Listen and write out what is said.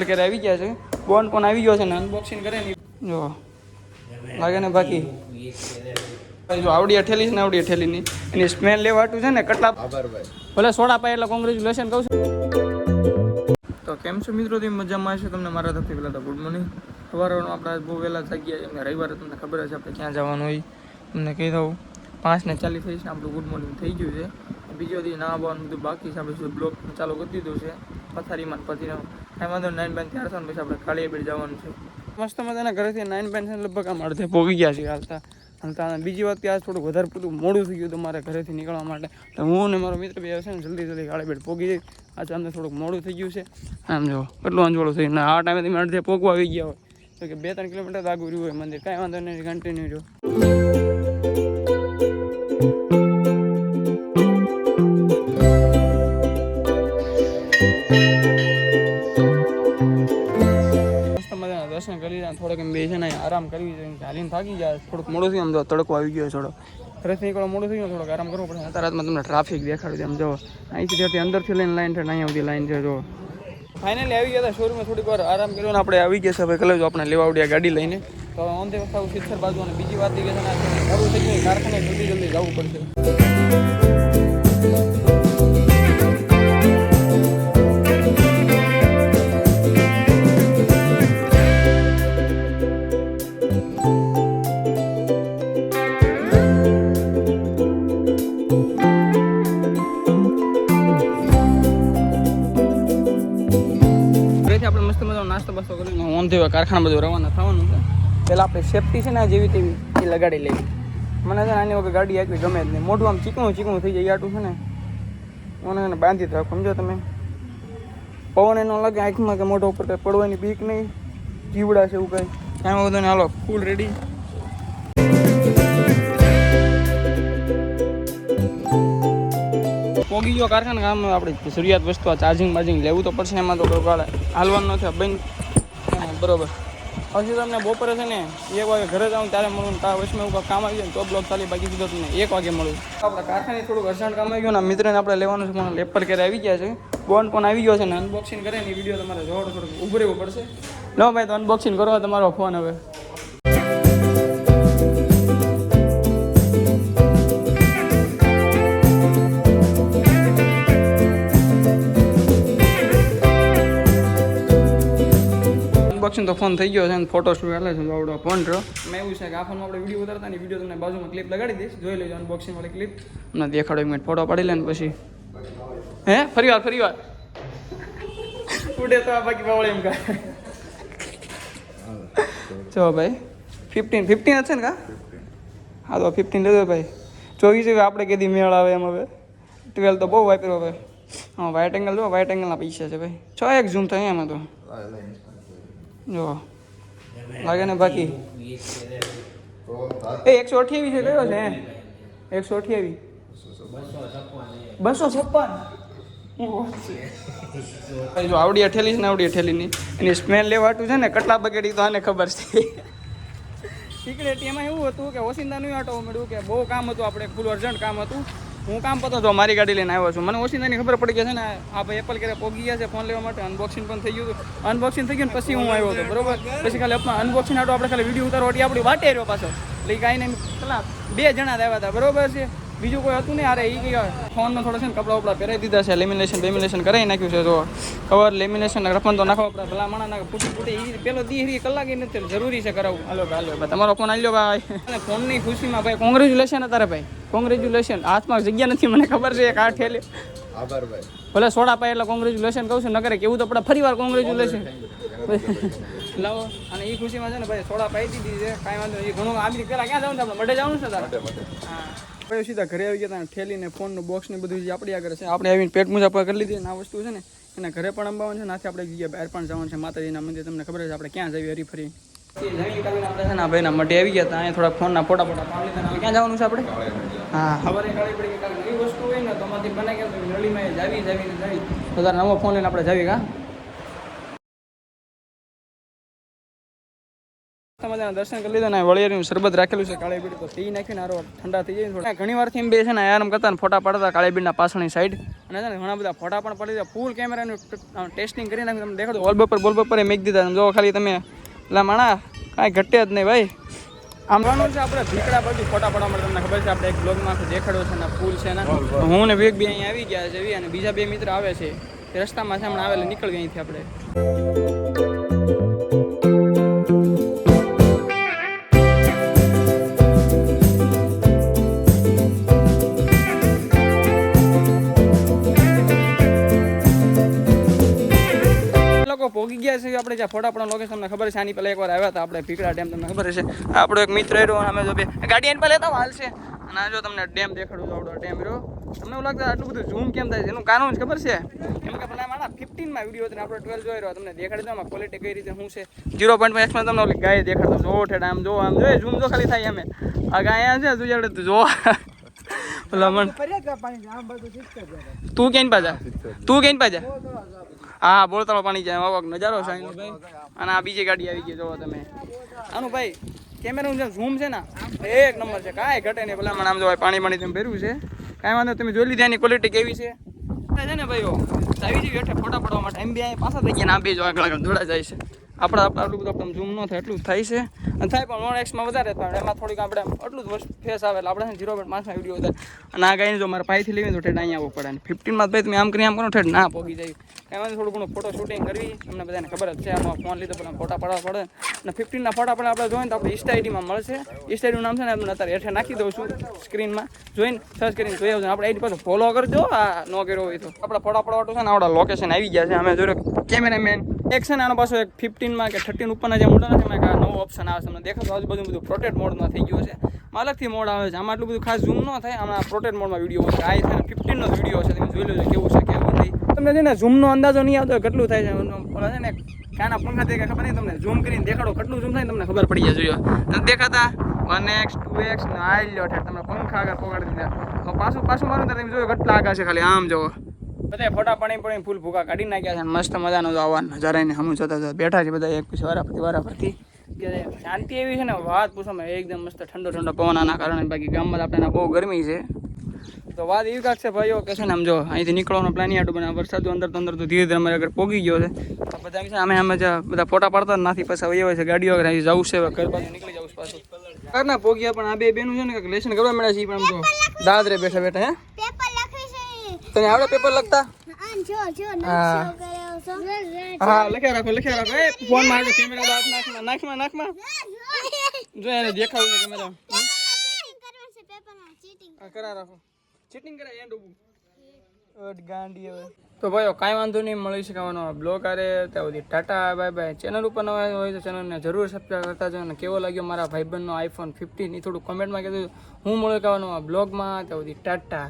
ઘરે આવી ગયા છે. બોન પણ આવી ગયો છે ને અનબોક્સિંગ કરે ને જો લાગે ને બાકી જો આવડી ઠેલી છે ને આવડી ઠેલી ની એની સ્મેલ લેવાટું છે ને કેટલા ભલે સોડા પાય એટલે કોંગ્રેચ્યુલેશન કહું છું. તો કેમ છો મિત્રો, તમે મજામાં છો? તમને મારા તરફથી પહેલાં તો ગુડ મોર્નિંગ. સવારનો આપણે બહુ વહેલા જાગીએ છીએ. રવિવારે તમને ખબર છે આપણે ક્યાં જવાનું હોય. તમને કહી દઉં 5:40 થઈ છે આપણું ગુડ મોર્નિંગ થઈ ગયું છે. બીજો દી ના આવવાનું બધું બાકી છે. આપણે બ્લોગ ચાલુ કરી દીધું છે પથારીમાં પછી કાંઈ વાંધો 9 બાય ત્યાર થવાનું પછી આપણે કાળીએ બેડ જવાનું છે. મસ્ત મજાના ઘરેથી 9 બાય લગભગ આમ અડધે પોગી ગયા છે હાલતા હાલતા. બીજી વાત કે આજ થોડું વધારે પૂરું મોડું થઈ ગયું તમારે ઘરેથી નીકળવા માટે. તો હું અને મારો મિત્ર બે હશે ને જલ્દી કાળી બેડ પોગી જઈ. આજે અમને થોડુંક મોડું થઈ ગયું છે. આમ જો કેટલું અંજવાળું થયું ને આ ટાઈમે તમે અડધે પોગવા આવી ગયા હોય તો કે 2-3 કિલોમીટર આગળ રહ્યું હોય મંદિર. કાંઈ વાંધો નહીં, કન્ટિન્યુ જો. દર્શન કરી રહ્યા થોડોક એમ બે છે ને આરામ કરવી જોઈએ. હાલીને થાકી જાય થોડુંક મોડું થયું. આમ જો તડકો આવી ગયો થોડો ઘરેથી નીકળો મોડું થઈ ગયું, થોડોક આરામ કરવો પડે. અત્યારે તમને ટ્રાફિક દેખાડું એમ જો અહીંથી ત્યાંથી અંદરથી લઈને લાઈન છે અહીંયા સુધી લાઈન છે જો. ફાઇનલી આવી ગયા હતા શોરૂમે. થોડીક વાર આરામ કર્યો ને આપણે આવી ગયા છે હવે કલેજો આપણે લેવા આવડ્યા ગાડી લઈને. તો ઓન ધ વસ્તુ સિત્સર બાજુ. અને બીજી વાત એ કે છે ને સારું થઈ ગયું કારખાને જલ્દી જવું પડશે. આપણે મસ્ત મજાનો નાસ્તો બાસ્તો કરીને ઓન થયો કારખાના બધું રવાના થવાનું છે. પહેલાં આપણે સેફટી છે ને જેવી તેવી એ લગાડી લેવી. મને છે ને આની વગર ગાડી આપવી ગમે જ નહીં. મોઢું આમ ચીકણું થઈ જાય આટું છે ને મને એને બાંધી રાખો સમજો તમે. પવન એનો લાગે આંખમાં કે મોઢા ઉપર કંઈ પડવાની બીક નહીં, જીવડા છે એવું કંઈ કાંઈ બધું ને. હાલો ફૂલ રેડી. પોગી ગયો કારખાના કામ. આપણે જરૂરિયાત વસ્તુ આ ચાર્જિંગ લેવું તો પડશે. એમાં તો હાલવાનું નથી બંધ બરોબર. પછી તમને બપોરે છે ને 1 વાગે ઘરે જાઉં ત્યારે મળું. તારા વચમાં એવું કામ આવી જાય તો બ્લોગ ચાલી, બાકી સીધો તમને 1 વાગે મળું. આપણે કારખાને થોડુંક અર્જન્ટ કામ આવી ગયું ને મિત્રને આપણે લેવાનું છે પણ લેપર ઘરે આવી ગયા છે. બોન પણ આવી ગયો છે ને અનબોક્સિંગ કરે ને એ વિડીયો તમારે જોડો થોડુંક ઊભું રહેવું પડશે. લો ભાઈ તો અનબોક્સિંગ કરવા તમારો ફોન હવે. અનબોક્સિંગ તો ફોન થઈ ગયો છે અને ફોટો શૂટ ચાલે છે આવડો ફોન રહ્યો. મેં એવું છે કે આ ફોનમાં આપણે વિડીયો ઉતારતા ને વિડીયો તમને બાજુમાં ક્લિપ લગાડી દઈશ, જોઈ લેજો અનબોક્સિંગ વાળી ક્લિપ. મને દેખાડો 1 મિનિટ ફોટો પાડી લે ને પછી ફરી વાર ઉડે તો આ બાકી બાવળે એમ કા. ચો ભાઈ 15 હશે ને કા? હા તો 15 લેજો ભાઈ. 24 આપણે કેદી મેળ આવે એમ. હવે 12 તો બહુ વાપર્યો હવે. હા વાઇટ એંગલ જો, વાઇટ એંગલના પૈસા છે ભાઈ. 6x ઝૂમ થાય એમાં તો જો લાગે ને બાકી. 128 છે કયો છે? 128 256 જો આવડી ઠેલી છે ને આવડી ઠેલીની એની સ્મેલ લેવાટું છે ને કેટલા બગડી તો આને ખબર છે. સિક્રેટ એમાં એવું હતું કે ઓસિંદા નહીં આટો મળ્યું કે બહુ કામ હતું, આપણે ફૂલ અર્જન્ટ કામ હતું. હું કામ પતો તો મારી ગાડી લઈને આવ્યો છું. મને ઓસિંદાની ખબર પડી ગયા છે ને આ ભાઈ એપલ ઘરે પોગી ગયા છે ફોન લેવા માટે. અનબોક્સિંગ પણ થઈ ગયું હતું. અનબોક્સિંગ થઈ ગયું ને પછી હું આવ્યો હતો બરોબર. પછી ખાલી અનબોક્સિંગ આટો આપણે ખાલી વિડીયો ઉતારવા આપણી વાટે રહ્યો પાછો. એટલે કાંઈ નહીં પેલા 2 જણા જ આવ્યા હતા બરોબર છે, બીજું કોઈ હતું નહીં. અરે એ ફોનનો થોડો છે ને કપડા ઉપડા પહેરાવી દીધા છે. લેમિનેશન કરાવી નાખ્યું છે. જો કવર લેમિનેશન રફન તો નાખવા પડે. ભલા માણા નાખે ફૂટી એ પેલો દી કલાક નથી જરૂરી છે કરાવવું. હાલો ભાઈ તમારો ફોન આવી લો ભાઈ. અને ફોનની ખુશીમાં ભાઈ કોંગ્રેચ્યુલેશન અત્યારે ભાઈ. કોંગ્રેચ્યુલેશન. હાથમાં જગ્યા નથી મને ખબર છે. એક આ ઠેલે આભાર ભાઈ. ભલે સોડા પાય એટલે કોંગ્રેચ્યુલેશન કહું છું, ન કરે કેવું તો આપણે ફરી વાર કોંગ્રેચ્યુલેશન લાવો. અને એ ખુશીમાં છે ને ભાઈ સોડા પાઈ દીધી છે. કાંઈ વાંધો એ ઘણું આવી પહેલાં ક્યાં જવાનું છે? આપણે મઢે જવાનું છે તારે? હા ભાઈ સીધા ઘરે આવી ગયા હતા. ઠેલીને ફોનનું બોક્સ ને બધું જે આપણી આગળ છે. આપણે આવીને પેટ મુજબ કરી લીધી ને આ વસ્તુ છે ને એના ઘરે પણ અંબાવાનું છે. નાથી આપણે જગ્યાએ બહાર પણ જવાનું છે માતાજીના મંદિર. તમને ખબર છે આપણે ક્યાં જઈએ હરીફરી. નવીન કાલીને આપણે છે ને ભાઈના મઢે આવી ગયા હતા. અહીંયા થોડા ફોનના ફોટા પાડી લીધા. ક્યાં જવાનું છે આપણે? હા ખબર કાળી પડી કે નવી વસ્તુ હોય ને તો આમાંથી બનાવી ગયા નળીમાં જાવી તો તારે નવો ફોન લઈને આપણે જાવી કા તમારે દર્શન કરી લીધા ને વળિયારીનું શરબત રાખેલું છે કાળી બીડી તો પી નાખીને આરો ઠંડા થઈ જાય થોડા ઘણી વારથી એમ બે છે ને આરામ કરતા ને ફોટા પાડતા કાળી બીડના પાછળની સાઈડ અને છે ને ઘણા બધા ફોટા પણ પડી ગયા ફૂલ કેમેરાનું ટેસ્ટિંગ કરી નાખ્યું તમે દેખાડો વોલપેપર મેક દીધા જો ખાલી તમે એટલે માણા કાંઈ ઘટે જ નહીં ભાઈ આમ વાનું છે આપણે ભીકડા બાજુ ફોટા પાડવા માટે તમને ખબર છે આપણે એક બ્લોગમાં દેખાડ્યો છે ને ફૂલ છે ને હું ને વિવેક બી અહીંયા આવી ગયા છે અને બીજા બે મિત્ર આવે છે તે રસ્તામાં છે હમણાં આવેલા નીકળી ગઈ અહીંથી આપણે પોગી ગયા છે આપણે જ્યાં ફોટા પણ લોકેશન તમને ખબર છે આની પહેલાં એકવાર આવ્યા હતા આપણે ભીકડા ડેમ તમને ખબર છે આપણો એક મિત્ર રહ્યો અમે જો બે ગાડી એની પહેલાં તો હાલ છે અને આ જો તમને ડેમ દેખાડું આપણો ડેમ રહ્યો તમને એવું લાગતું આટલું બધું ઝૂમ કેમ થાય છે એનું કારણ જ ખબર છે એમ કે પેલા મારા 15માં વિડીયો હતો આપણે 12 જોઈ રહ્યો તમને દેખાડી દો આમાં ક્વોલિટી કઈ રીતે શું છે 0.5 તમને ઓલી ગાય દેખાડતો જો ઠેડા આમ જો ઝૂમ જો ખાલી થાય અમે આ ગાય છે તું જાડે તું જો તું કેમ પાજા હા બોલતાળો પાણી જાય આવો નજારો છે ભાઈ અને આ બીજી ગાડી આવી ગઈ જોવો તમે આનું ભાઈ કેમેરાનું જે ઝૂમ છે ને એક નંબર છે કાંઈ ઘટે નહીં ભલા મને આમ જો ભાઈ પાણી તમે ભર્યું છે કાંઈ વાંધો તમે જોઈ લીધી એની ક્વોલિટી કેવી છે ને ભાઈઓ આવી જઈએ એટલે ફોટા પડવા માટે એમ બી અહીંયા પાછા થઈ ગયા ને આ બે જો આગળ દોડા જાય છે આપણે આટલું બધું આપણે ઝૂમ ન થાય એટલું થાય છે અને થાય પણ 1x માં વધારે પણ એમાં થોડીક આપણે એટલું જ ફેસ આવે એટલે આપણે 0.5માં વિડીયો વધારે અને આ ગાઈને જો મારે પાઈથી લેવી તો ઠેઠ અહીંયા આવવું પડે અને 15માં ભાઈ તમે આમ કરી આમ કરો ઠેઠ ના પોગી જાય એમાં થોડું ઘણું ફોટો શૂટિંગ કરવી તમને બધાને ખબર જ છે આમાં ફોન લીધો પણ ફોટા પાડવા પડે અને 15ના ફોટા પણ આપણે જોઈએ તો આપણે ઇન્સ્ટા આઈડીમાં મળશે ઇન્સ્ટા આઈડીનું નામ છે ને આપણે અત્યારે હેઠે નાખી દઉં છું સ્ક્રીનમાં જોઈને સર્ચ કરીને જોઈ આવજો આપણે આઈડી પાછું ફોલો કરજો આ ન કર્યો હોય તો આપણે ફોટા પડવાટું છે ને આપણા લોકેશન આવી ગયા છે અમે જોયું કેમેરામેન એક છે ને આનો પાછો એક 15માં કે 13 ઉપરના જે મોડલ છે એમાં એક નવો ઓપ્શન આવે છે તમને દેખાતો આજુબાજુ બધું પ્રોટેક્ટ મોડમાં થઈ ગયું છે અલગથી મોડ આવે છે આમાં આટલું બધું ખાસ ઝૂમ ન થાય આમાં પ્રોટેક્ટ મોડમાં વિડીયો છે આ છે ને 15નો વિડીયો છે તમે જોઈ લેજો કેવું છે કેવું નહીં તમને છે ને ઝૂમનો અંદાજો નહીં આવતો કેટલું થાય છે ઓલા છે ને કાના પંખા દેખે ખબર નહીં તમને ઝૂમ કરીને દેખાડો કેટલું ઝૂમ થાય તમને ખબર પડી જાય જોઈએ દેખાતા 1x 2x ને આ લ્યો ઠેર તમને પંખા આગળ પકડી દીધા તો પાછું મારું તમે જોયો કેટલા આગળ છે ખાલી આમ જોવો બધા ફોટા પાણી ફૂલ ભૂકા કાઢી નાખ્યા છે મસ્ત મજાનો આવા નજારાને હમું જોતા બેઠા છે બધા એક પછી વારાફરતી શાંતિ એવી છે ને વાત પૂછવામાં એકદમ મસ્ત ઠંડો પવન આના કારણે બાકી ગામમાં આપણે બહુ ગરમી છે તો વાત એવી કાંક છે ભાઈઓ કે છે ને આમ જો અહીંથી નીકળવાનો પ્લાન આટું બને વરસાદ અંદર તો ધીરે ધીરે અમારે આગળ પોગી ગયો છે તો બધા છે અમે બધા ફોટા પાડતા નથી પછી હવે છે ગાડીઓ આગળ અહીં જવું છે ઘર પાછું નીકળી જવું પાછું ઘરના પોગ્યા પણ આ બે બેનું છે ને કંઈક લેસન કરવા મળ્યા છે પણ આમ જો દાદરે બેઠા હે તને આવડે પેપર લખતા હા લખ્યા રાખો ફોન માં કેમેરા નાખમાં જો એને દેખાવું છે કેમેરા કરા રાખો ચીટિંગ કરે એન્ડ ઉભું ગાંડી હવે તો ભાઈઓ કાંઈ વાંધો નહીં મળી શકાવાનો બ્લોગ આરે ત્યાં સુધી ટાટા બાય બાય ચેનલ ઉપર નવા હોય તો ચેનલને જરૂર સબસ્ક્રાઈબ કરતા જાઓ અને કેવો લાગ્યો મારા ભાઈબંધનો iPhone 15 એ થોડું કમેન્ટમાં કહેજો હું મળ્યો કહેવાનો બ્લોગમાં ત્યાં સુધી ટાટા